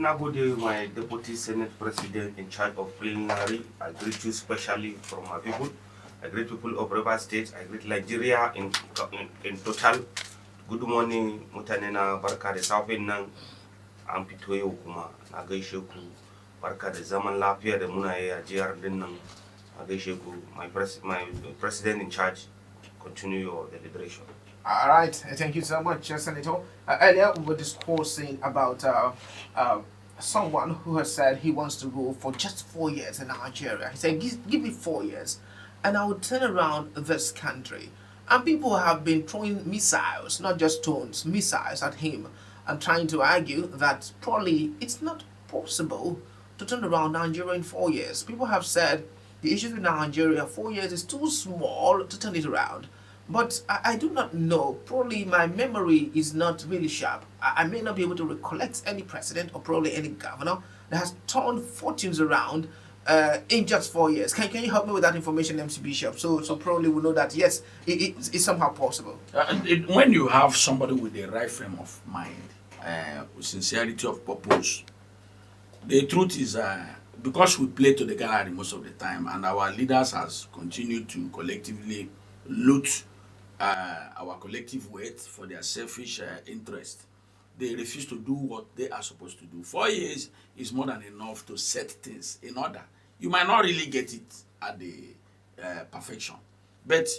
Nagode, my Deputy Senate President in charge of plenary, I greet you specially from my people. I greet people of River State. I greet Nigeria in total. Good morning, mutanena barka da safin nan an fito yau kuma na gaishe ku barka da zaman lafiya da muna yi a jihar din nan na gaishe ku my president in charge continue your deliberation. All right, thank you so much, Senator. Earlier, we were discussing about someone who has said he wants to rule for just 4 years in Nigeria. He said, give me 4 years, and I will turn around this country. And people have been throwing missiles, not just stones, missiles at him, and trying to argue that probably it's not possible to turn around Nigeria in 4 years. People have said the issues with Nigeria, 4 years is too small to turn it around. But I do not know. Probably my memory is not really sharp. I may not be able to recollect any president or probably any governor that has turned fortunes around in just 4 years. Can you help me with that information, MC Bishop? So probably we'll know that, yes, it's somehow possible. When you have somebody with the right frame of mind, with sincerity of purpose, the truth is because we play to the gallery most of the time and our leaders has continued to collectively loot our collective weight for their selfish interest. They refuse to do what they are supposed to do. 4 years is more than enough to set things in order. You might not really get it at the perfection. But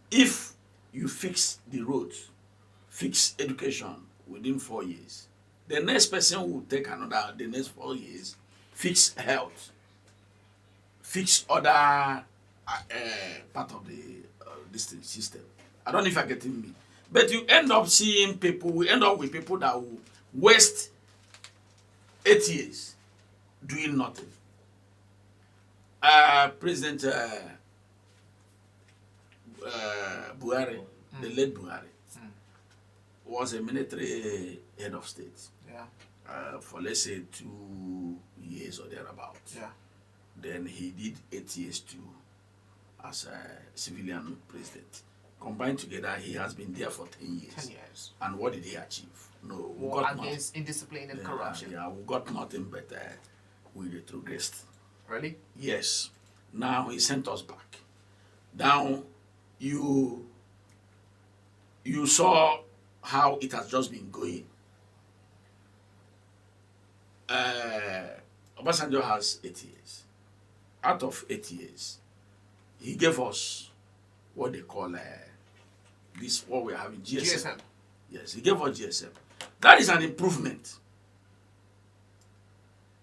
if you fix the roads, fix education within 4 years, the next person will take the next 4 years, fix health, fix other part of the system. I don't know if you're getting me. But you end up seeing people, we end up with people that will waste 8 years doing nothing. President Buhari, the late Buhari, was a military head of state for let's say 2 years or thereabout. Yeah. Then he did 8 years too as a civilian president. Combined together, he has been there for 10 years. 10 years. And what did he achieve? No, we War got against indiscipline and corruption. Yeah, we got nothing but we retrogressed. Really? Yes. Now he sent us back. Now you saw how it has just been going. Obasanjo has 8 years. Out of 8 years, he gave us what they call what we are having, GSM. Yes, he gave us GSM. That is an improvement.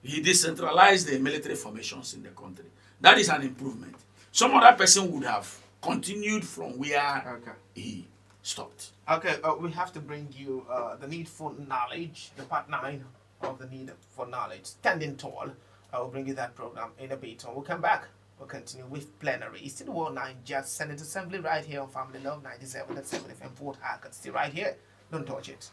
He decentralized the military formations in the country. That is an improvement. Some other person would have continued from where he stopped. Okay, we have to bring you the need for knowledge, the part 9 of the need for knowledge, standing tall. I will bring you that program in a bit. And we'll come back. We'll continue with plenary. It's still World Niger Senate Assembly right here on Family Love 97.7 FM Port Harcourt. Still right here. Don't touch it.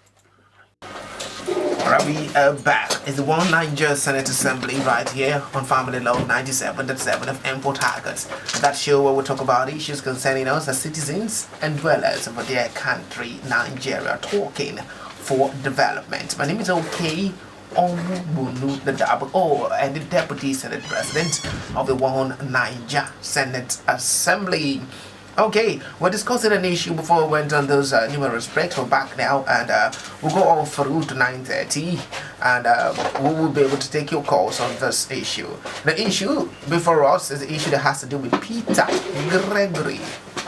Alright, we are back. It's the World Niger Senate Assembly right here on Family Love 97.7 FM Port Harcourt. That show where we talk about issues concerning us as citizens and dwellers of their country, Nigeria, talking for development. My name is OK. Onwubulu Dabo, and the Deputy Senate President of the One Niger Senate Assembly. Okay, we're discussing an issue before we went on those numerous breaks. We're back now, and we'll go all through to 9:30, and we will be able to take your calls on this issue. The issue before us is the issue that has to do with Peter Gregory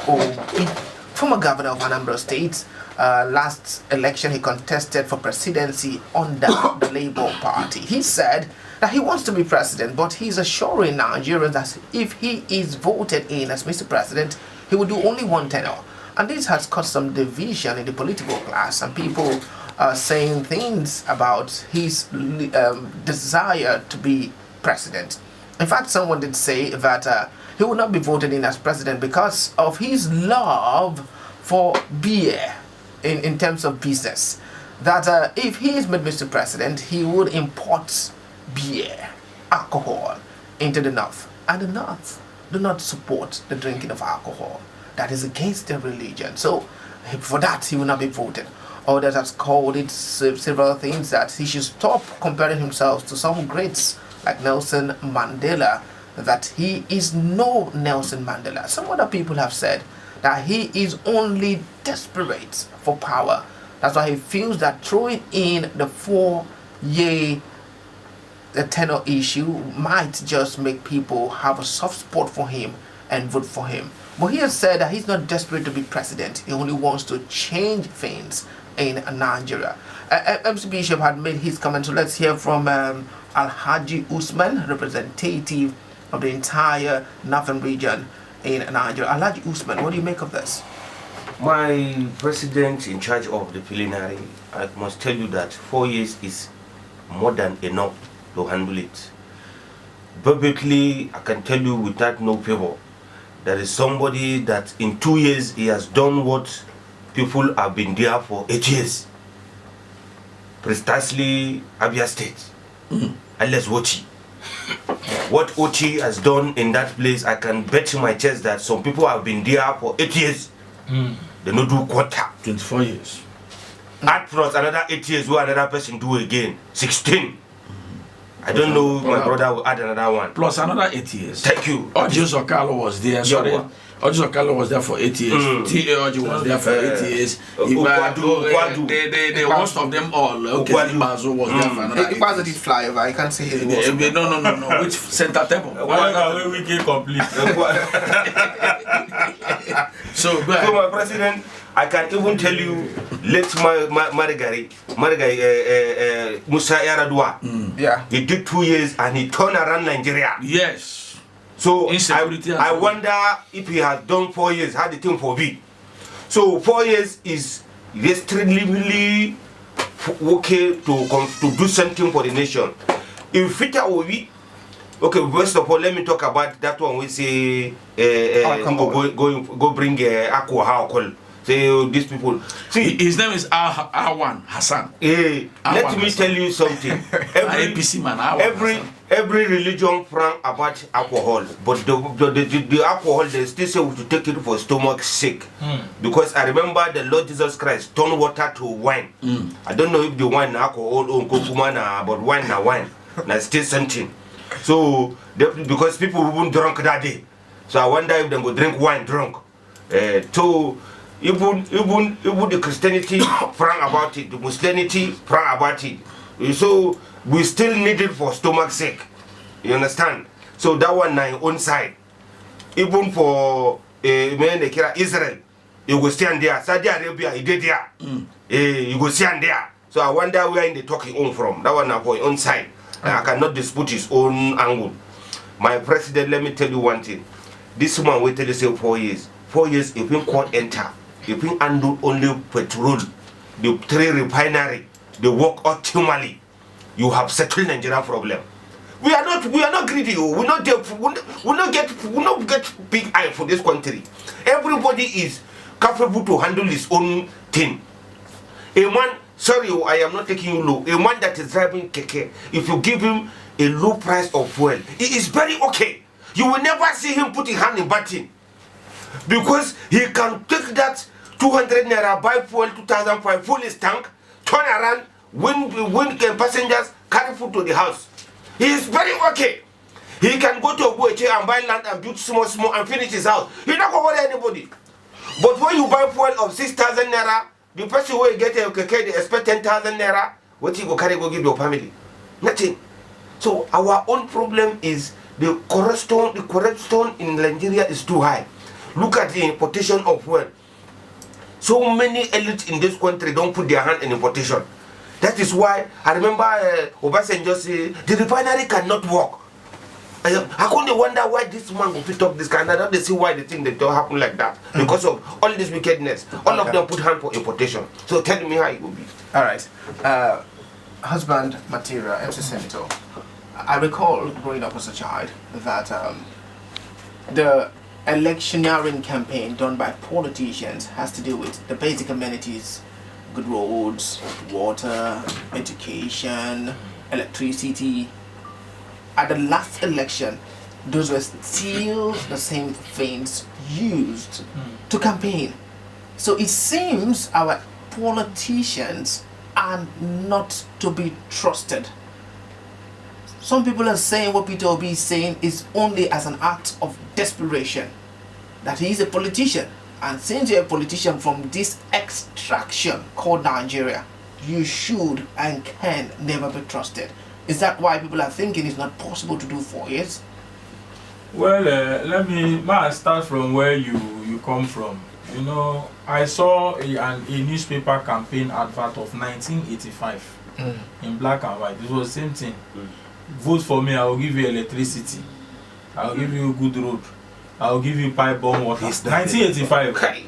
Obi, former governor of Anambra State. Last election he contested for presidency under the Labour Party. He said that he wants to be president, but he's assuring Nigerians that if he is voted in as Mr. President, he will do only one tenure. And this has caused some division in the political class, and people are saying things about his desire to be president. In fact, someone did say that he will not be voted in as president because of his love for beer. In terms of business, that if he is made Mr. President, he would import beer, alcohol into the North. And the North do not support the drinking of alcohol. That is against their religion. So for that, he will not be voted. Others have called it several things, that he should stop comparing himself to some greats like Nelson Mandela, that he is no Nelson Mandela. Some other people have said that he is only desperate for power. That's why he feels that throwing in the 4-year tenure issue might just make people have a soft spot for him and vote for him. But he has said that he's not desperate to be president. He only wants to change things in Nigeria. MC Bishop had made his comment, so let's hear from Alhaji Usman, representative of the entire northern region in Nigeria. Alhaji Usman, what do you make of this? My president in charge of the plenary, I must tell you that 4 years is more than enough to handle it. Publicly, I can tell you without no favor, there is somebody that in 2 years he has done what people have been there for 8 years. Precisely Abia State, Alias Oti. What Oti has done in that place, I can bet my chest that some people have been there for 8 years. They no do quarter. 24 years. Add plus another 8 years, what another person do again? 16. I don't know if my brother will add another one. Plus another 8 years. Thank you. Ojo Sokalo was there. Sorry. Yeah, Ojo Sokalo was there for 8 years. T.A. Ojo was there for 8 years. Ukwadu. The worst of them all. Okay, Bazo was there for another 8 Why years. did he fly over? I can't say his words. No. Which center table? Why we can complete? So, go So ahead. my president, I can even tell you, let Marigari, Musa Yaradua, Yeah. he did 2 years and he turned around Nigeria. Yes. So Insecurity I as well. wonder if he has done 4 years, how the thing for be. So 4 years is extremely okay to do something for the nation. If it will be, okay, first of all, let me talk about that one. We say, go bring Aqua How say these people. See, His name is Awan Hassan. let me tell you something. APC man. Awan Hassan. Every religion frown about alcohol, but the alcohol they still say we should take it for stomach's sake. Because I remember the Lord Jesus Christ turned water to wine. I don't know if the wine alcohol or kokuma but wine na wine. Na still something. So because people won't drunk that day. So I wonder if they go drink wine drunk. So even the Christianity frown about it, the Muslimity frown about it. So we still need it for stomach's sake. You understand? So that one na own side. Even for Israel, you go stand there. Saudi Arabia, he did there. You go stand there. So I wonder where in the talking on from. That one na for own side. I cannot dispute his own angle. My president, let me tell you one thing. This man waited to say 4 years. 4 years, if we can't enter, if we undo only petrol, the 3 refinery, they work optimally, you have settled Nigeria problem. We are not greedy. We not get big eye for this country. Everybody is capable to handle his own thing. A man, sorry, I am not taking you low. A man that is driving keke, if you give him a low price of fuel, it is very okay. You will never see him put his hand in button, because he can take that 200 naira, buy fuel 2005, full his tank, turn around, when passengers carry food to the house. He is very okay. He can go to Obueche and buy land and build small and finish his house. He not going to worry anybody. But when you buy fuel of 6,000 naira, the person who get a keke, they expect 10,000 naira. What you go carry go give your family? Nothing. So our own problem is the corruption in Nigeria is too high. Look at the importation of fuel. So many elites in this country don't put their hand in importation. That is why I remember Obasanjo say the refinery cannot work. I couldn't wonder why this man will pick up this kind. I don't see why the thing that don't happen like that. Because of all this wickedness. All of them put hand for importation. So tell me how it will be. All right. Husband material, MC Senator. I recall growing up as a child that the electioneering campaign done by politicians has to do with the basic amenities, good roads, water, education, electricity. At the last election, those were still the same things used to campaign. So it seems our politicians are not to be trusted. Some people are saying what Peter Obi is saying is only as an act of desperation, that he is a politician, and since you're a politician from this extraction called Nigeria, you should and can never be trusted. Is that why people are thinking it's not possible to do 4 years? Well, let me start from where you come from. You know, I saw a newspaper campaign advert of 1985 in black and white. It was the same thing. Vote for me, I will give you electricity. I will give you a good road. I will give you pipe-borne water. 1985. Okay.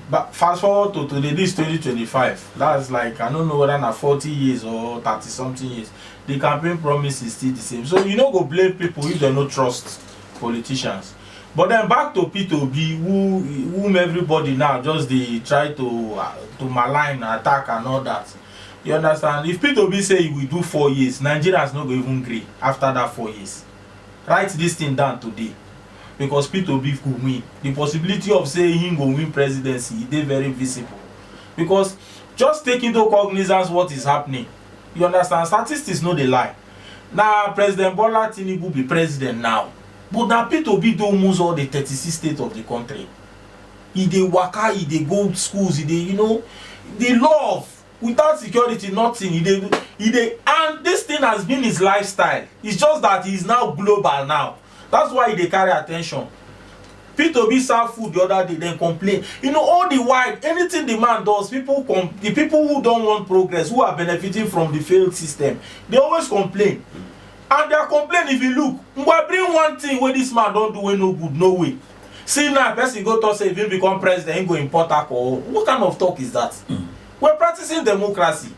But fast forward to today, this 2025. That's like, I don't know whether na 40 years or 30 something years. The campaign promise is still the same. So you know, go blame people if they don't trust politicians. But then back to Peter Obi, whom everybody now just they try to malign, attack and all that. You understand? If Peter Obi say he will do 4 years, Nigerians not going to even agree after that 4 years. Write this thing down today. Because Peter Obi could win. The possibility of saying he will win presidency is very visible. Because just take into cognizance what is happening. You understand? Statistics know they lie. Now President Bola Tinubu be president now. But now Peter Obi do almost all the 36 states of the country. He dey waka, he dey go schools, he dey, you know, they love. Without security, nothing. He dey, and this thing has been his lifestyle. It's just that he's now global now. That's why they carry attention. Peter Obi served food the other day, then complain. You know, all the while, anything the man does, the people who don't want progress, who are benefiting from the failed system, they always complain. And their complaint, if you look, we bring one thing where this man don't do no good, no way. See now, person go to say if he become president, he go import alcohol. What kind of talk is that? We're practicing democracy.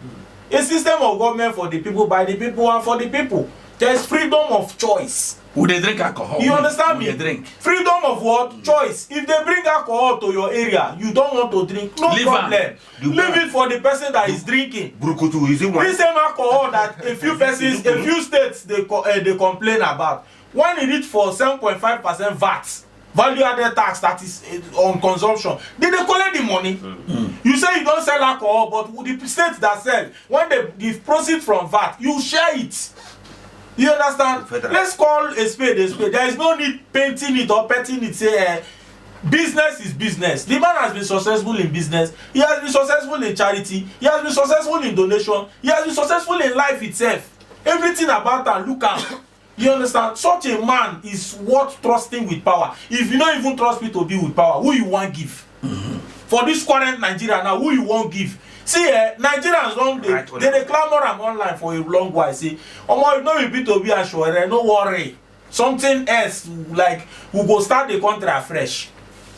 A system of government for the people, by the people, and for the people. There's freedom of choice. Would they drink alcohol? You understand me? They drink. Freedom of what? Choice. If they bring alcohol to your area, you don't want to drink, no problem. Leave it for the person that is drinking. Brukutu, is it one? This same alcohol that a few persons, a few states they complain about. When it reach for 7.5% VAT, value added tax that is on consumption, they collect the money. You say you don't sell alcohol, but with the states that sell, when they proceed from VAT, you share it. You understand? Let's call a spade a spade. There is no need painting it or petting it. Say business is business. The man has been successful in business. He has been successful in charity. He has been successful in donation. He has been successful in life itself. Everything about that, look at. You understand? Such a man is worth trusting with power. If you don't even trust me to be with power, who you want give? For this current Nigeria now, who you want give? See, Nigerians don't they clamor am online for a long while. See, omo, if no be Peter Obi and Sowore, no worry. Something else like we go start the country afresh.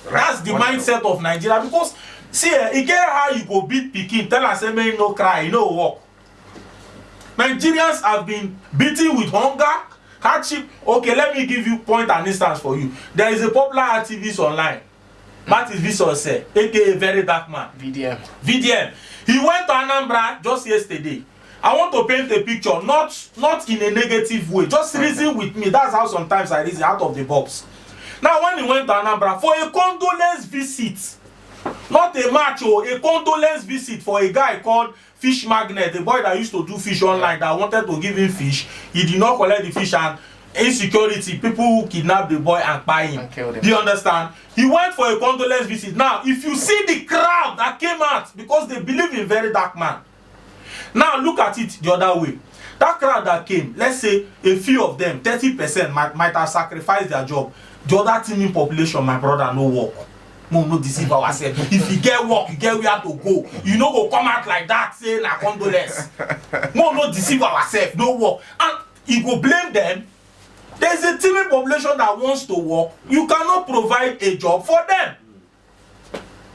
That's the mindset of Nigeria. Because see, e get how you go beat pikin, tell us say make you no cry, you no work. Nigerians have been beaten with hunger, hardship. Okay, let me give you point and instance for you. There is a popular activist online. That is Visose, aka Very Dark Man. VDM. He went to Anambra just yesterday. I want to paint a picture, not in a negative way. Just reason with me. That's how sometimes I reason out of the box. Now, when he went to Anambra for a condolence visit, not a match or a condolence visit for a guy called Fish Magnet, a boy that used to do fish online that wanted to give him fish. He did not collect the fish, and insecurity, people who kidnapped the boy and buy him. Do you understand? He went for a condolence visit. Now, if you see the crowd that came out because they believe in Very Dark Man. Now, look at it the other way. That crowd that came, let's say a few of them, 30% might have sacrificed their job. The other teeming population, my brother, no work. No deceive ourselves. If you get work, you get where to go. You no go come out like that, say na condolence. No deceive ourselves, no work. And you go blame them. There's a teeming population that wants to work. You cannot provide a job for them.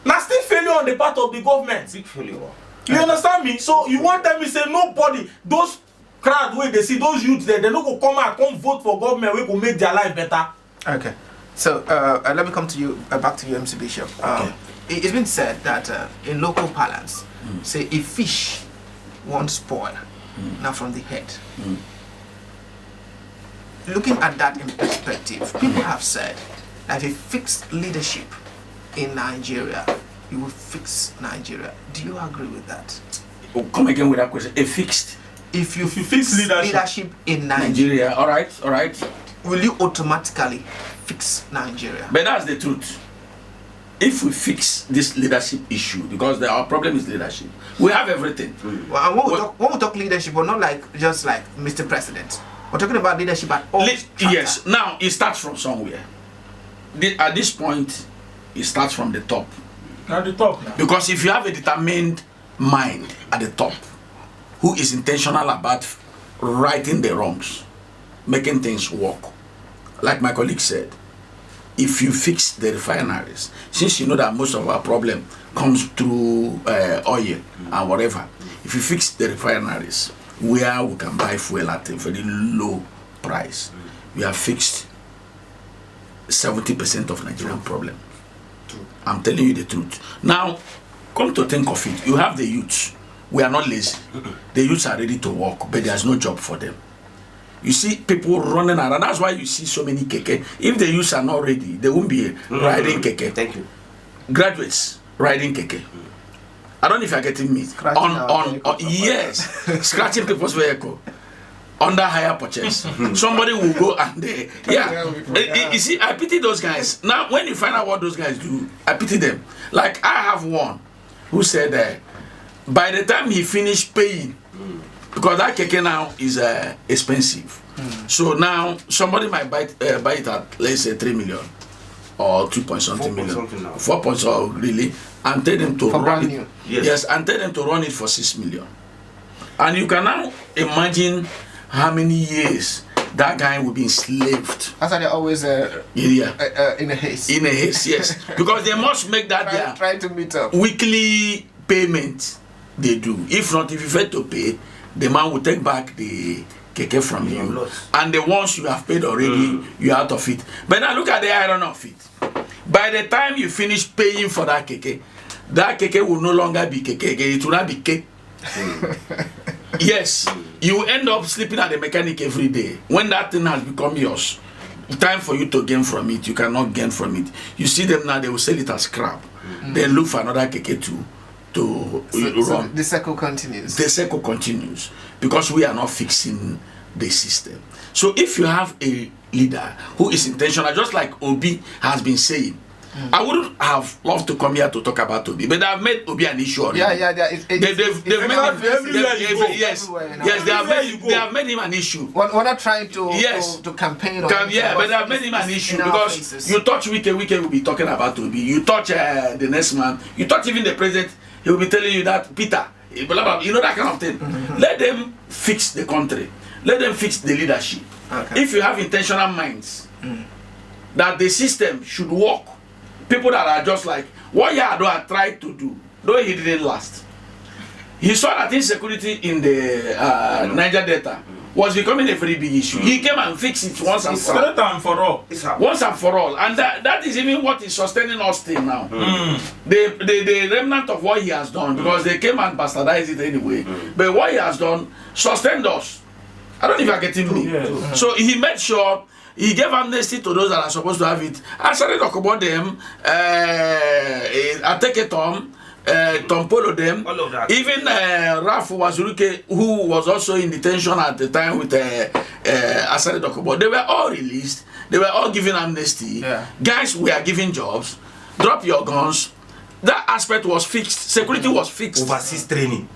Now still failure on the part of the government. Big failure. You understand me? So you want them to say nobody, those crowd where they see those youths there, they no go come out, come vote for government, we go make their life better. Okay. So let me come to you, back to you, MC Bishop. Okay. It's been said that in local parlance, say if fish won't spoil, now from the head. Looking at that in perspective, people have said that if fixed leadership in Nigeria you will fix Nigeria. Do you agree with that? Oh, come again with that question. A fixed If you fix leadership in Nigeria, Nigeria. All right. will you automatically fix Nigeria? But that's the truth. If we fix this leadership issue, because our problem is leadership, we have everything. Well, and when we talk leadership, we're not like just like Mr. President. We're talking about leadership at all. Yes. Now it starts from somewhere. At this point, it starts from the top. At the top now. Because if you have a determined mind at the top, who is intentional about righting the wrongs, making things work, like my colleague said, if you fix the refineries, since you know that most of our problem comes through oil and whatever, if you fix the refineries where we can buy fuel at a very low price, we have fixed 70% of Nigerian problem. I'm telling you the truth. Now, come to think of it, you have the youths. We are not lazy. The youths are ready to work, but there's no job for them. You see people running around. That's why you see so many keke. If the youths are not ready, they won't be riding keke. Thank you. Graduates riding keke. I don't know if you're getting me. Yes, scratching people's vehicle under higher purchase. Somebody will go and you see, I pity those guys. Now, when you find out what those guys do, I pity them. Like I have one who said by the time he finished paying, because that keke now is expensive. So now somebody might buy it at, let's say, 3 million or 2 point something million. 4 points or really, and tell them to run it. Yes, and tell them to run it for 6 million. And you can now imagine how many years that guy will be enslaved. That's why they're always in a haste. In a haste, yes. Because they must make that trying to meet up. Weekly payment they do. If not, if you fail to pay, the man will take back the keke from you. And the ones you have paid already, you're out of it. But now look at the iron of it. By the time you finish paying for that keke will no longer be keke again. It will not be cake. Yes, you end up sleeping at the mechanic every day. When that thing has become yours, time for you to gain from it, you cannot gain from it. You see them now, they will sell it as scrap. Then look for another keke to run. So the cycle continues. The cycle continues because we are not fixing the system. So if you have a leader who is intentional, just like Obi has been saying, I wouldn't have loved to come here to talk about Obi, but I've made Obi an issue already. They have made him an issue. We're not trying to campaign on him. But they have made him an issue because you touch Wike will be talking about Obi. You touch the next man, you touch even the president, he will be telling you that Peter, blah, blah, you know, that kind of thing. Let them fix the country. Let them fix the leadership. Okay. If you have intentional minds that the system should work, people that are just like what Yar'Adua tried to do, though he didn't last. He saw that insecurity in the Niger Delta was becoming a very big issue. He came and fixed it once and for all. Once and for all. And that is even what is sustaining us till now. The remnant of what he has done, because they came and bastardized it anyway. But what he has done sustained us. I don't know if you're getting me. Yes. So he made sure he gave amnesty to those that are supposed to have it. I started talking about them. I take it on. Tom Polo them. Even Raf Wazuruke, who was also in detention at the time with Asare Dokubo, they were all released. They were all given amnesty. Yeah. Guys, we are giving jobs. Drop your guns. That aspect was fixed. Security was fixed. Overseas training.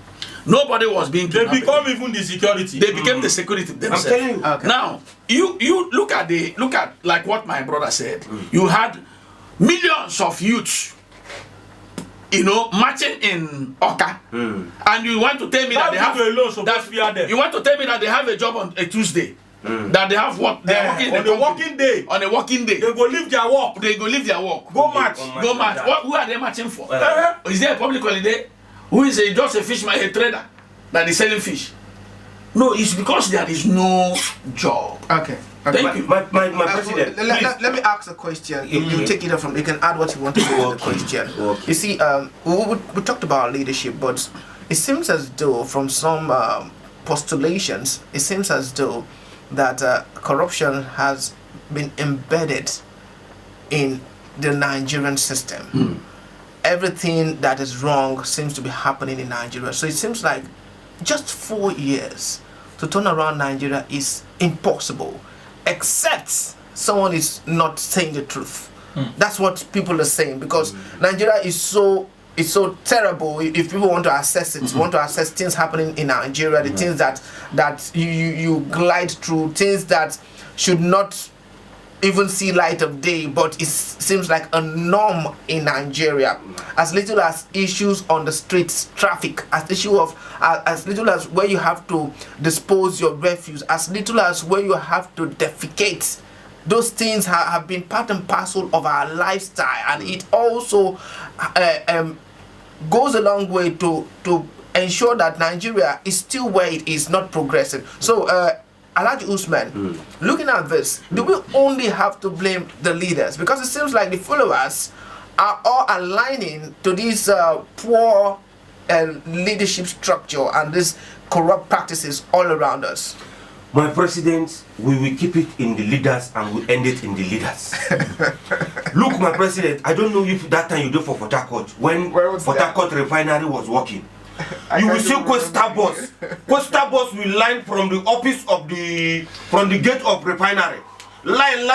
Nobody was being kidnapped. They become even the security. They became the security themselves. I'm telling you. Okay. Now, you look at like what my brother said. You had millions of youths, you know, marching in Oka, and you want to tell me that they have you want to tell me that they have a job on a Tuesday, that they have what they are working on a working day. On a working day, they go leave their work. They go leave their work. Go march. Go march. Who are they marching for? Is there a public holiday? Who is just a fisherman, a trader that is selling fish? No, it's because there is no job. Okay. Thank you. My president. Let me ask a question. You take it from. You can add what you want to do to the question. Okay. You see, we talked about leadership, but it seems as though from some postulations, it seems as though that corruption has been embedded in the Nigerian system. everything that is wrong seems to be happening in Nigeria. So it seems like just 4 years to turn around Nigeria is impossible, except someone is not saying the truth. That's what people are saying, because Nigeria is so terrible. If people want to assess it, want to assess things happening in Nigeria, the things that you glide through, things that should not even see light of day, but it seems like a norm in Nigeria. As little as issues on the streets, traffic, as little as where you have to dispose your refuse, as little as where you have to defecate. Those things have been part and parcel of our lifestyle, and it also goes a long way to ensure that Nigeria is still where it is, not progressing. So, Alhaji Usman, looking at this, do we only have to blame the leaders? Because it seems like the followers are all aligning to this poor leadership structure and these corrupt practices all around us. My president, we will keep it in the leaders and we end it in the leaders. Look, my president, I don't know if that time you did for Port Harcourt, when Port Harcourt refinery was working. You will see Costa bus. Costa bus will line from the office of from the gate of refinery. Line.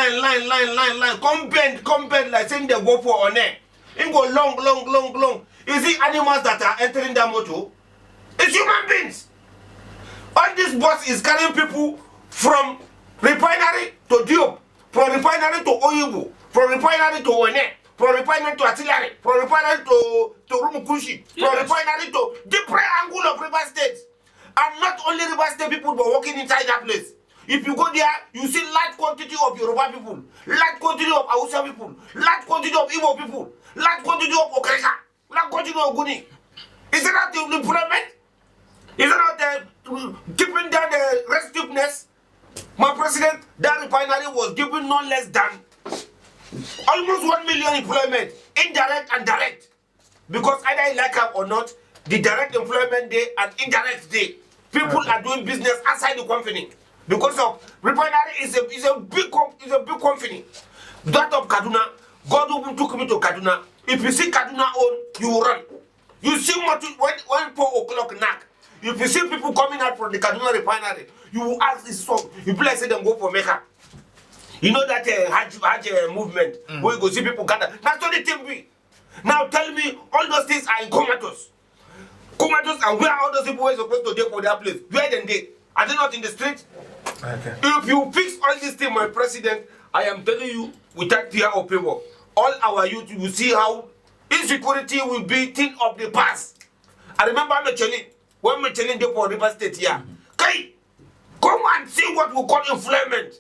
Come bend, like saying they go for on air. It go long. Is it animals that are entering the motor? It's human beings. All this bus is carrying people from refinery to Diop, from refinery to Oyibo, from refinery to One, from refinery to Artillery, from refinery to Rumukushi, from refinery to different angle of River State. And not only River State people but working inside that place. If you go there, you see large quantity of Yoruba people, large quantity of Hausa people, large quantity of Igbo people, large quantity of Okreka, large quantity of Guni. Is it not the employment? Is it not keeping down the restiveness? My president, that refinery was given no less than almost 1 million employment, indirect and direct. Because either you like it or not, the direct employment day and indirect day, people are doing business outside the company. Because of refinery is a big company. That of Kaduna, God who took me to Kaduna. If you see Kaduna on, you will run. You see when 4 o'clock knock. If you see people coming out from the Kaduna refinery, you will ask this song. You play, say them go for Mecca. You know that Hajj movement where you go see people gather. That's what the thing be. Now tell me, all those things are in comatose. Comatose, and where are all those people who are supposed to go for their place? Where then they? Are they not in the street? Okay. If you fix all these things, my president, I am telling you, without fear of favor, all our youth will see how insecurity will be thing of the past. I remember Michelin. When Michelin did for River State here, Kai, come and see what we call employment.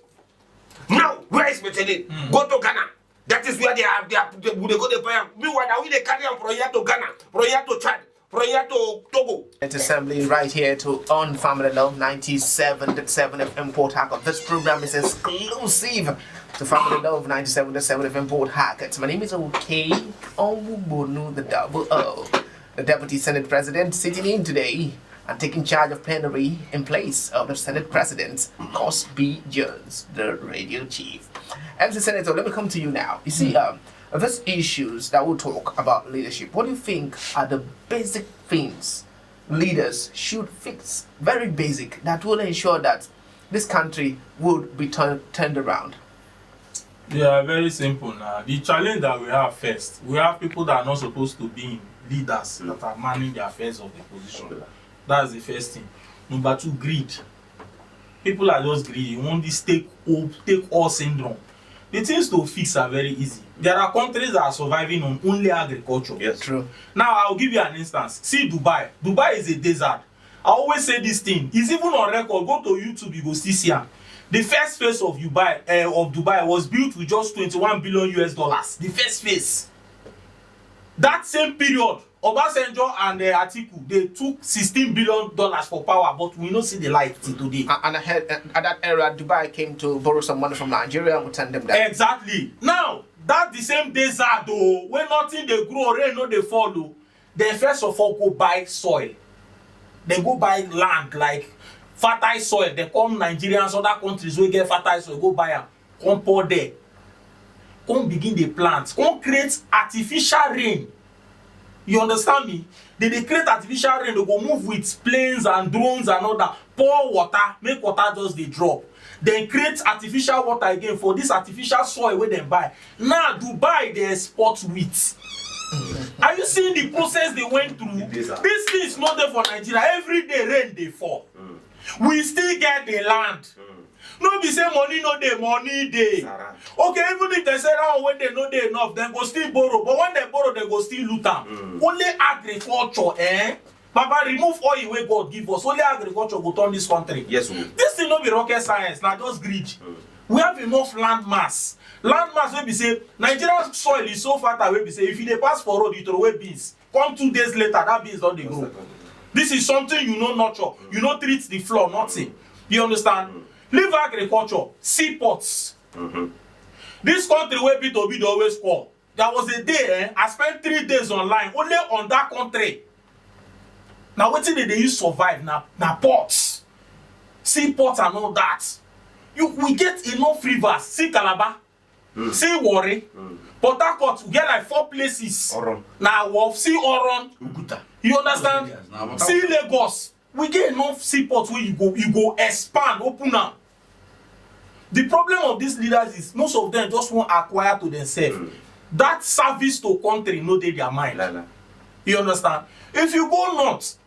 Now, where is Michelin? Go to Ghana. That is where they go to buy. Meanwhile, now we they carry them from here to Ghana, from here to Chad, from here to Togo. It's assembly right here to On Family Love 97.7 FM Port Harcourt. This program is exclusive to Family Love 97.7 FM Port Harcourt. My name is OK Onwubonu, the double O. The Deputy Senate President sitting in today and taking charge of plenary in place of the Senate President, Cosby Jones, the radio chief. MC Senator, let me come to you now. You see, these issues that we'll talk about leadership, what do you think are the basic things leaders should fix, very basic, that will ensure that this country would be turned around? They are very simple now. The challenge that we have first, we have people that are not supposed to be leaders that are managing the affairs of the position. That's the first thing. Number 2, greed. People are just greedy. You want this take all syndrome. The things to fix are very easy. There are countries that are surviving on only agriculture. Yes, true. Now I'll give you an instance. See Dubai. Dubai is a desert. I always say this thing. It's even on record. Go to YouTube, you go see it. The first phase of Dubai was built with just $21 billion. The first phase. That same period, Obasanjo and Atiku, they took $16 billion for power, but we don't see the light till today. And at that era, Dubai came to borrow some money from Nigeria and we turned them down. Exactly. Now, that's the same desert though, when nothing they grow, rain no they follow. They first of all go buy soil. They go buy land like fertile soil. They come Nigerians, other countries will get fertile soil, go buy them, come pour there. Come begin the plant, come create artificial rain. You understand me? They create artificial rain, they go move with planes and drones and all that. Pour water, make water just dey drop. Then create artificial water again for this artificial soil wey dem buy. Now Dubai dey export wheat. Are you seeing the process they went through? This thing is not there for Nigeria. Every day rain dey fall. We still get the land. No be say money no dey, money dey. Okay, even if they say that when they no dey enough, then go still borrow. But when they borrow, they go still loot am. Only agriculture, Baba, remove oil wey God give us. Only agriculture go turn this country. Yes, this thing no be rocket science, na just greed. We have enough land mass. Land mass wey be say Nigerian soil is so fertile wey be say if you dey pass for road, you throw away beans. Come 2 days later, that beans don dey grow. This is something you no nurture. You no treat the floor, nothing. You understand? Leave agriculture, seaports. This country wey Peter Obi dey always call. There was a day, I spent 3 days online only on that country. Now wetin dey use survive na ports, seaports and all that. We get enough rivers. See Calabar, see Warri, Port Harcourt. We get like 4 places. Now Wharf, see Oron, Uguta. You understand? See Lagos. We get enough seaports where you go expand, open up. The problem of these leaders is most of them just want to acquire to themselves. That service to country no dey their mind. You understand? If you go north,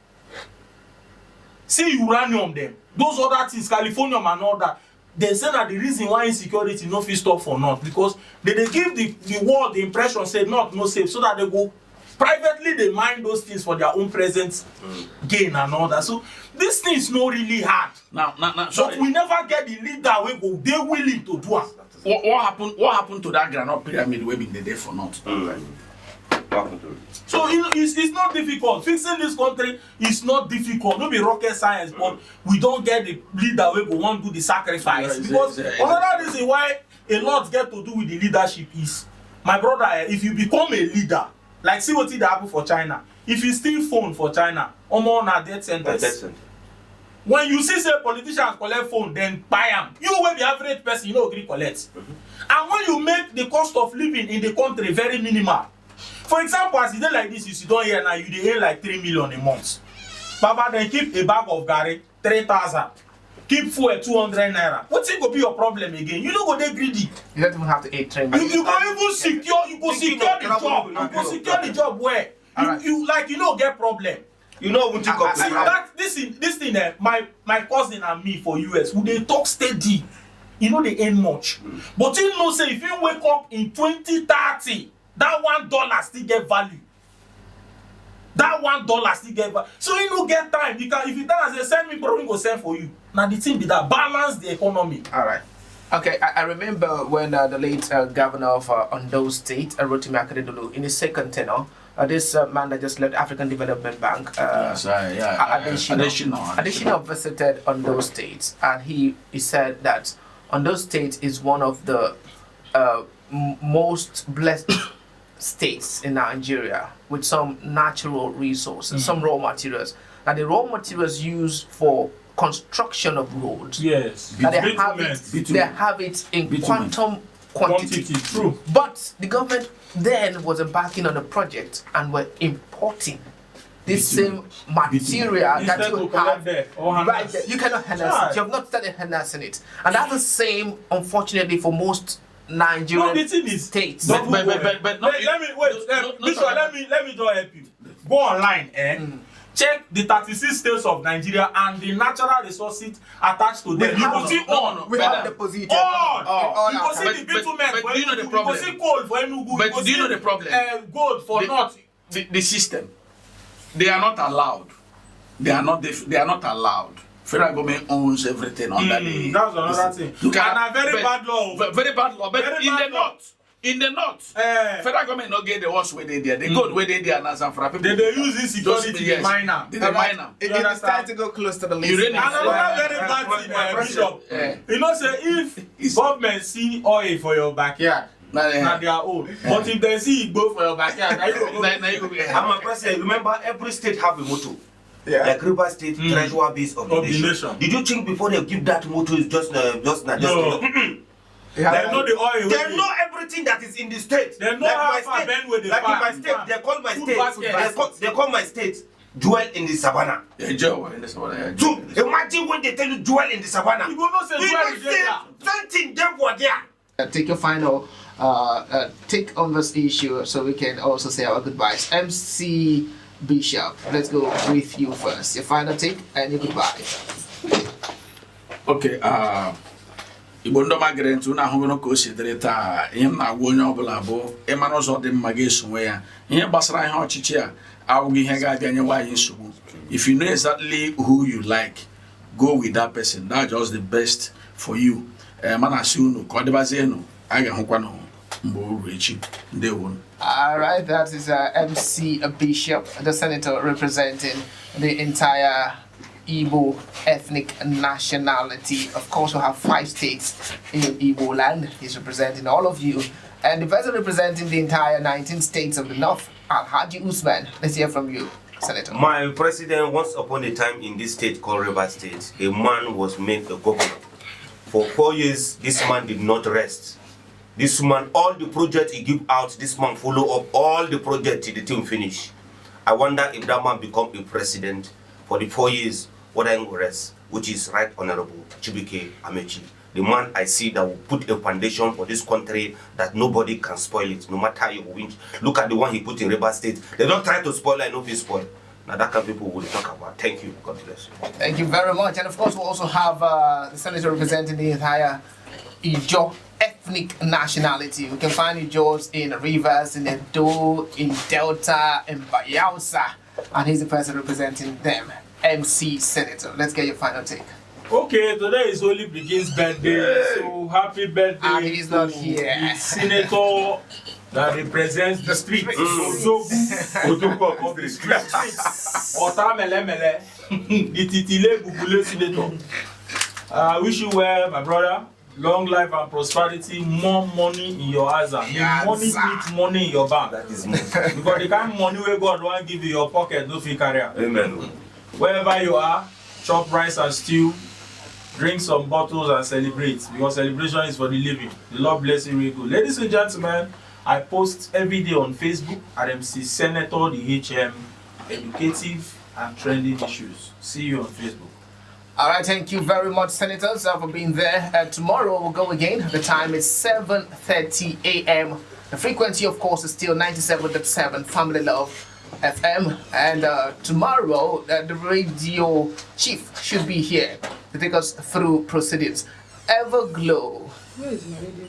see uranium them, those other things, Californium and all that. They say that the reason why insecurity no fit stop for north because they give the world the impression say north no safe, so that they go privately they mine those things for their own present gain and all that. So these things no really hard. Now, but we never get the leader wey go they willing to do it. What happened to that granite pyramid wey been there for north? So it's not difficult. Fixing this country is not difficult. No be rocket science, but we don't get the leader wey go want to do the sacrifice. Because another reason why a lot get to do with the leadership is, my brother, if you become a leader, like see what did happen for China. If you steal phone for China, almost na death sentence. When you see say politicians collect phone, then buy them. You will be average person, you know, agree collect. And when you make the cost of living in the country very minimal. For example, as you dey like this, you sit down here now, you dey earn like 3 million a month. Baba, then keep a bag of garri 3,000. Keep fuel 200 naira. What's it go be your problem again? You don't go dey greedy. You don't even have to eat 3 million. You can even secure. You go secure the job. You go secure the job where you like you know get problem. You know when you come. See that this thing my cousin and me for US, who they talk steady. You know they earn much, but you know say if you wake up in 2030. That $1 still get value. That $1 still get value. So you don't get time. You can, if you tell us, say, send me, bro, we go send for you. Now the thing be that balance the economy. All right. Okay, I remember when the late governor of Ondo State, Rotimi Akeredolu, in his second tenure, this man that just left African Development Bank, Adesina visited Ondo State, and he said that Ondo State is one of the most blessed states in Nigeria with some natural resources, some raw materials. And the raw materials used for construction of roads. Yes. They have it in quantum quantity. True. But the government then was embarking on a project and were importing this same material that you have right there. You cannot harness it. You have not started harnessing it. And that's the same, unfortunately, for most Nigerian states. But let me just help you. Go online, check the 36 states of Nigeria and the natural resources attached to them. You will see all. We have deposited all. You will see the bitumen for Enugu. You will see coal for Enugu. But do you know the problem? Gold for North. The system. They are not allowed. They are not allowed. Federal government owns everything under the. That's another thing. And a very bad law. Very bad law. But in the north, federal government not get the horse where they there. The gold where they there and some people. They use this security to miner. They miner. It's time to go close to the list. And another very bad thing, Bishop. You know, say if government see oil for your backyard, na their own. But if they see it go for your backyard, now you go. I'm a president. Remember, every state have a motto. Like River State, treasurer base of the nation. Did you think before they give that motto is just No. They know the oil. They know everything that is in the state. They know how far bend with the like farm. in my state, they call my Food state. basket. They call my state Jewel in the Savannah. Yeah, Joe in the Savannah. So imagine when they tell you Jewel in the Savannah. You go not say Jewel is there. Something them for there. Take your final take on this issue so we can also say our goodbyes. MC Bishop, let's go with you first. Your final take and your goodbye. Okay, Igbo ndo magere ntu na ahụ ka o si dịrị taa ihe m na-agwa onye ọbụla bụ ịmara ụzọ dị mma ga-esonwe ya ihe gbasara ihe ọchịchị a awụghị ihe ga-abịa nye nwaanyị nsogbu. If you know exactly who you like, go with that person. That's just the best for you. Mana asị unu ka ọ dịbazie enu a ga-ahụkwanụ mgbe o ruo echi. Ndewo. All right, that is MC Bishop, the senator representing the entire Igbo ethnic nationality. Of course, we have 5 states in Igbo land. He's representing all of you. And the person representing the entire 19 states of the North, Alhaji Usman. Let's hear from you, Senator. My president, once upon a time in this state called Rivers State, a man was made a governor. For 4 years, this man did not rest. This man, all the projects he give out, this man follow up all the projects till the thing finish. I wonder if that man become a president for the 4 years, what I will rest, which is Right Honorable Chibuike Amechi. The man I see that will put a foundation for this country that nobody can spoil it, no matter your winch. Look at the one he put in Rivers State. They don't try to spoil it, I know if spoil. Now that kind of people will talk about. Thank you. God bless you. Thank you very much. And of course, we also have the senator representing the entire Ijo ethnic nationality. We can find Ijos in Rivers, in Edo, in Delta, in Bayelsa. And he's the person representing them, MC Senator. Let's get your final take. Okay, today is Holy Brigade's birthday, so happy birthday. And he's not here. The senator that represents the street. So of the street. Ota mele mele, the titile bubule senator. I wish you well, my brother. Long life and prosperity, more money in your eyes. Yes, Money meets money in your bank. That is me. Because the kind of money where God won't give you your pocket, no free career. Amen. Wherever you are, chop rice and stew, drink some bottles and celebrate. Because celebration is for the living. The Lord bless you really good. Ladies and gentlemen, I post every day on Facebook at MC Senator the HM, educative and trending issues. See you on Facebook. All right, thank you very much, senators, for being there. Tomorrow we'll go again. The time is 7:30 a.m. The frequency, of course, is still 97.7 Family Love FM. And tomorrow, the radio chief should be here to take us through proceedings. Everglow. Where is my radio?